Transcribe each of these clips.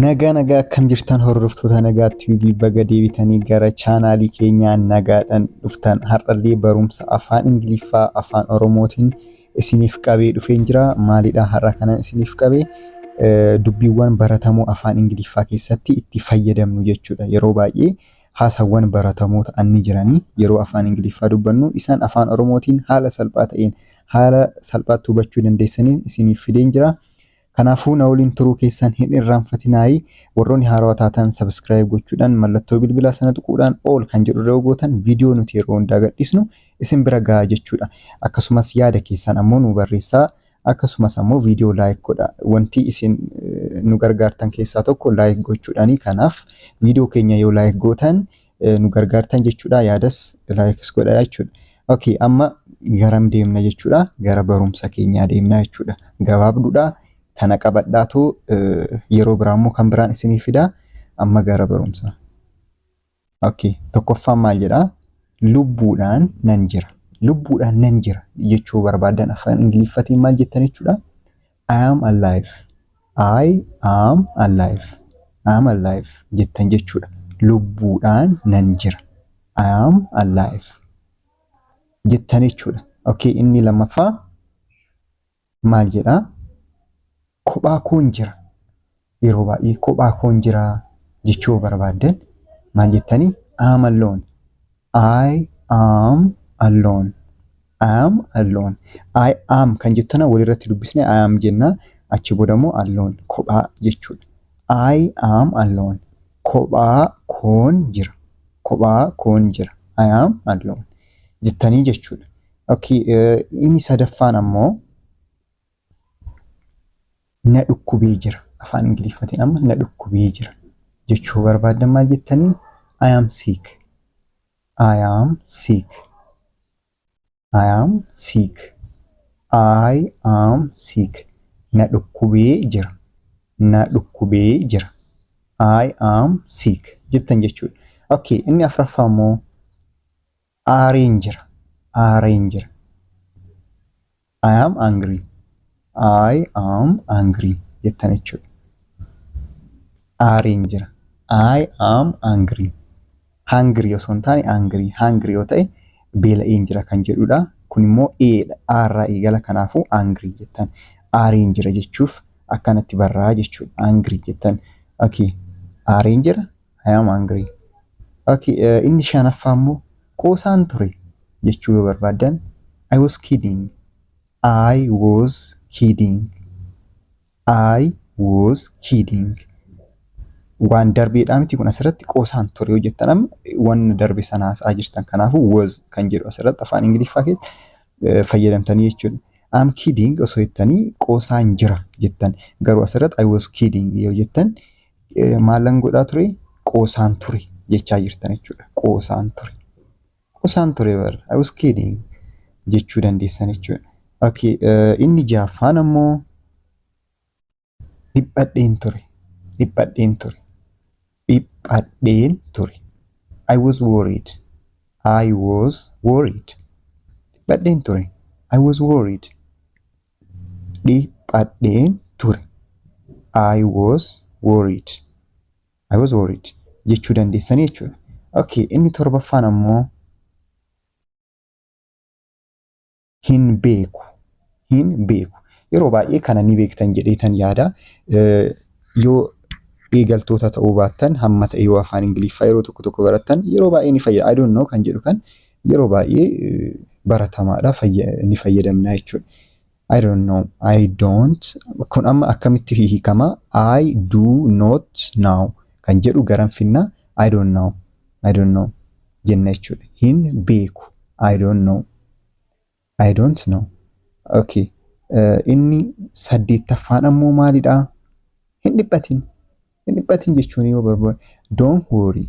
Nagaa akkam jirtan hordoftoota Nagaa TV baga deebitanii gara chaanaalii keenyaa nagaadhaan dhuftan. Har'allee barumsa afaan Ingiliffaa afaan Oromootiin isiniif qabee dhufeen jira. Maalidha har'a kanan isiniif qabee dubbiiwwan baratamoo afaan Ingiliffaa keessatti itti fayyadamnu jechuudha. Yeroo baay'ee haasawwan baratamoo ta'an ni jiranii yeroo afaan Ingiliffaa dubbannu isaan afaan Oromootiin haala salphaa ta'een haala salphaatti hubachuu dandeessaniin isiniif fideen jira. Kanaafuu na waliin turuu keessan hin irraanfatinaayi. Warroonni haarawaa taatan subscribe gochuudhaan mallattoo bilbilaa sana tuquudhaan all kan jedhu irra gootan viidiyoo nuti yeroo hundaa gadhiisnu isin bira gahaa jechuudha. Akkasumas yaada keessan ammoo nu barreessaa. Akkasumas ammoo viidiyoo like godha. Wanti isin nu gargaartan keessaa tokko like gochuudhaani. Kanaaf viidiyoo keenya yoo like gootan nu gargaartan jechuudha. Yaadas likes godha jechuudha. Okay, amma garam deemna jechuudha. Gara barumsa keenyaa deemna jechuudha. Gabaabduudha. Tana qabadhaatu yeroo biraammoo kan biraan isinii fida. Amma gara barumsa. Okay, tokkoffaan maal jedhaa? Lubbuudhaan nan jira. Lubbuudhaan nan jira jechuu barbaadan afaan Ingiliffaatiin maal jettan jechuudha? I am alive. I am alive. I am alive jettan jechuudha. Lubbuudhaan nan jira. I am alive jettan jechuudha. Okay, inni lammaffaa maal jedhaa? Kophaa koon jira. Yeroo baay'ee kophaa koon jira jechuu barbaadan maal jettanii? I am alone. I am alone. I am alone. I am kan jettana walirratti dubbisne I am jenna achi boodammoo alone kophaa jechuudha. I am alone. Kophaa koon jira. Kophaa koon jira. I am alone jettanii jechuudha. Okay, inni sadaffaan ammoo na dhukkubee jira. Afaan Ingiliffaatiin amma na dhukkubee jira jechuu barbaadan maal jettanii? I am sick. I am sick. I am sick. I am sick. Na dhukkubee jira. Na dhukkubee jira. I am sick jettan jechuudha. Okay, inni afuraffaa immoo aareen jira. Aareen jira. I am angry. I am angry jettan jechuudha. Aareen jira. I am angry. Hungry osoo hin taane angry. Hungry yoo ta'e beela'een jira kan jedhudha. Kun immoo eedha. Aarraa eegala kanaafuu angry jettan. Aareen jira jechuuf akkanatti barraa jechuudha. Angry jettan. Okay. Aareen jira. I am angry. Okay. Inni shanaffaa immoo qoosaan ture jechuu yoo barbaadan I was kidding. I was kidding. I was kidding. Waan darbeedhaa miti kun asirratti qoosaan ture yoo jettan amma waan darbe sana haasa'aa jirtan kanaafuu was kan jedhu asirratti afaan Ingiliffaa keessatti fayyadamtanii jechuudha. I'm kidding osoo jettanii qoosaan jira jettan garuu asirratti I was kidding yoo jettan maalan godhaa ture? Qoosaan ture jechaa jirtan jechuudha. Qoosaan ture. Qoosaan ture bara I was kidding jechuu dandeessan jechuudha. Okay, inni ja'affaan ammoo dhiphadheen ture. Dhiphadheen ture. Dhiphadheen ture. I was worried. I was worried. Dhiphadheen ture. I was worried. Dhiphadheen ture. I was worried. I was worried jechuu dandeessanii jechuudha. Okay, inni torbaffaan ammoo hin beeku. Hin beeku. Yeroo baay'ee kana ni beektan jedheetan yaada. Yoo eegaltoota ta'uu baattan hamma ta'e yoo afaan Ingiliffaa yeroo tokko barattan yeroo baay'ee ni fayyada. I don't know kan jedhu kan yeroo baay'ee baratamaadha ni fayyadamna jechuudha. I don't know. I don't. Kun amma akkamitti hiikama? I do not know kan jedhu garan finna I don't know. I don't know jenna jechuudha. Hin beeku. I don't know. I don't know. Okay. Inni saddeettaffaan ammoo maalidha? Hin dhiphatin. Hin dhiphatin jechuun yoo barbaadu. Don't worry.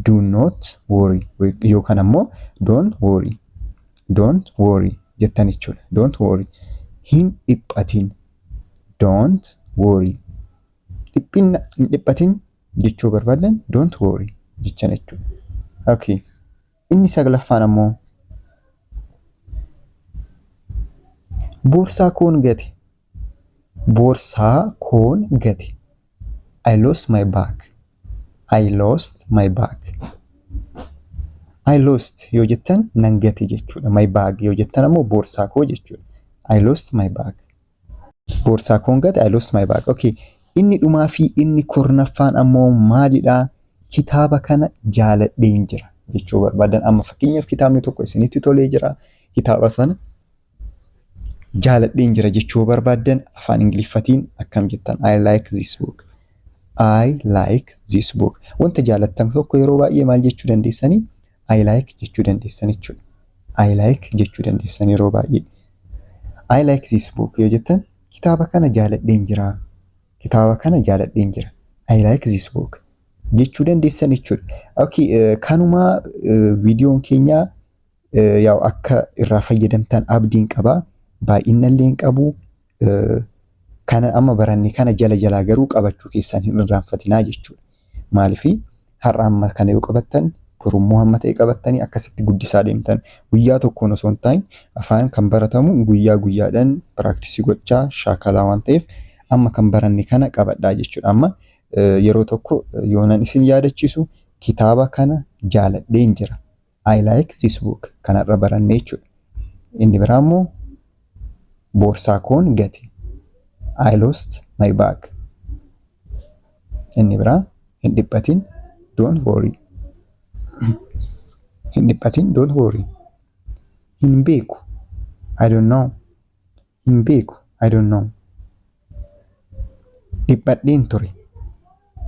Do not worry. Yookaan ammoo don't worry. Don't worry jettan jechuudha. Don't worry. Hin dhiphatin. Don't worry. Hin dhiphatin jechuu barbaadan don't worry jechan jechuudha. Okay. Inni saglaffaan ammoo boorsaa koon gate. Boorsaa koon gate. I lost my bag. I lost my bag. I lost yoo jettan nan gate jechuudha. My bag yoo jettan ammoo boorsaa koo jechuudha. I lost my bag. Boorsaa koon gate I lost my bag. Okay. Inni dhumaa fi inni kurnaffaan ammoo maalidhaa? Kitaaba kana jaaladheen jira jechuu barbaadan. Amma fakkeenyaaf kitaabni tokko isinitti tolee jira. Kitaaba sana jaaladheen jira jechuu barbaadan afaan Ingiliffatiin akkam jettan? I like this book. I like this book. Wanta jaalattan tokko yeroo baay'ee maal jechuu dandeessanii? I like jechuu dandeessan jechuudha. I like jechuu dandeessan yeroo baay'ee. I like this book yoo jettan kitaaba kana jaaladheen jira. Kitaaba kana jaaladheen jira. I like this book jechuu dandeessan jechuudha. Okay, kanuma viidiyoon keenya yaa'u akka irraa fayyadamtan abdiin qaba. Baay'inallee hin qabu. Kana amma baranne kana jala garuu qabachuu keessan hin irraanfatinaa jechuudha. Maaliif har'a amma kana yoo qabattan borummoo hamma ta'e qabattanii akkasitti guddisaa deemtan guyyaa tokkoon osoo hin taane afaan kan baratamu guyyaadhaan piraaktisii gochaa shaakalaa waan ta'eef amma kan baranne kana qabadhaa jechuudha. Amma yeroo tokko yoonan isin yaadachiisu kitaaba kana jaaladheen jira. I like this book kanarra baranne jechuudha. Inni biraa immoo boorsaa koon gate. I lost my bag. Inni biraa hin dhiphatin don't worry. Hin dhiphatin don't worry. Hin beeku I don't know. Hin beeku I don't know. Dhiphadheen ture.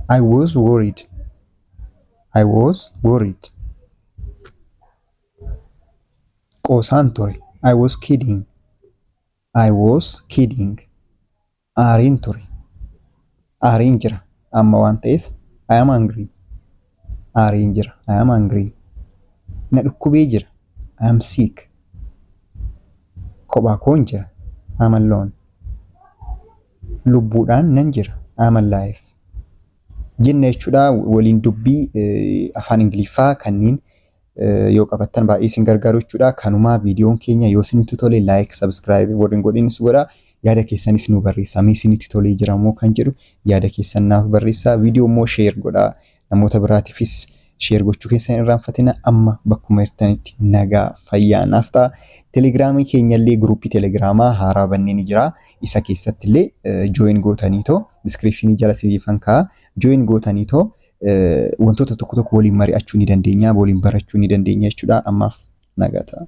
I was worried. I was worried. Qoosaan ture. I was kidding. I was kidding. Aariin ture. Aariin jira amma waan ta'eef I am angry. Aariin jira I am angry. Na dhukkubee jira I am sick. Kophaa koon jira I am alone. Lubbuudhaan nan jira I am alive. Jenna jechuudha waliin dubbii afaan Ingiliffaa kanneen yoo qabattan baay'ee isin gargaaru jechuudha. Kanumaa viidiyoon keenya yoo isinitti tole like, subscribe warreen godhinis godhaa. Yaada keessaniif nu barreessaa. Mee isinitti tolee jira moo kan jedhu yaada keessan naaf barreessaa. Viidiyoo immoo share godhaa. Namoota biraatiifis share gochuu keessan irraanfatina. Amma bakkuma jirtanitti nagaa fayyaa naaf ta'a. Telegiraamii keenyallee gruupii telegiraamaa haaraa bannee ni jira. Isa keessattillee join gootaniitoo descriptionii jala siriifan ka'a. Join gootaniitoo wantoota tokko waliin mari'achuu ni dandeenya, waliin barachuu ni dandeenya jechuudha. Ammaaf nagaa ta'a.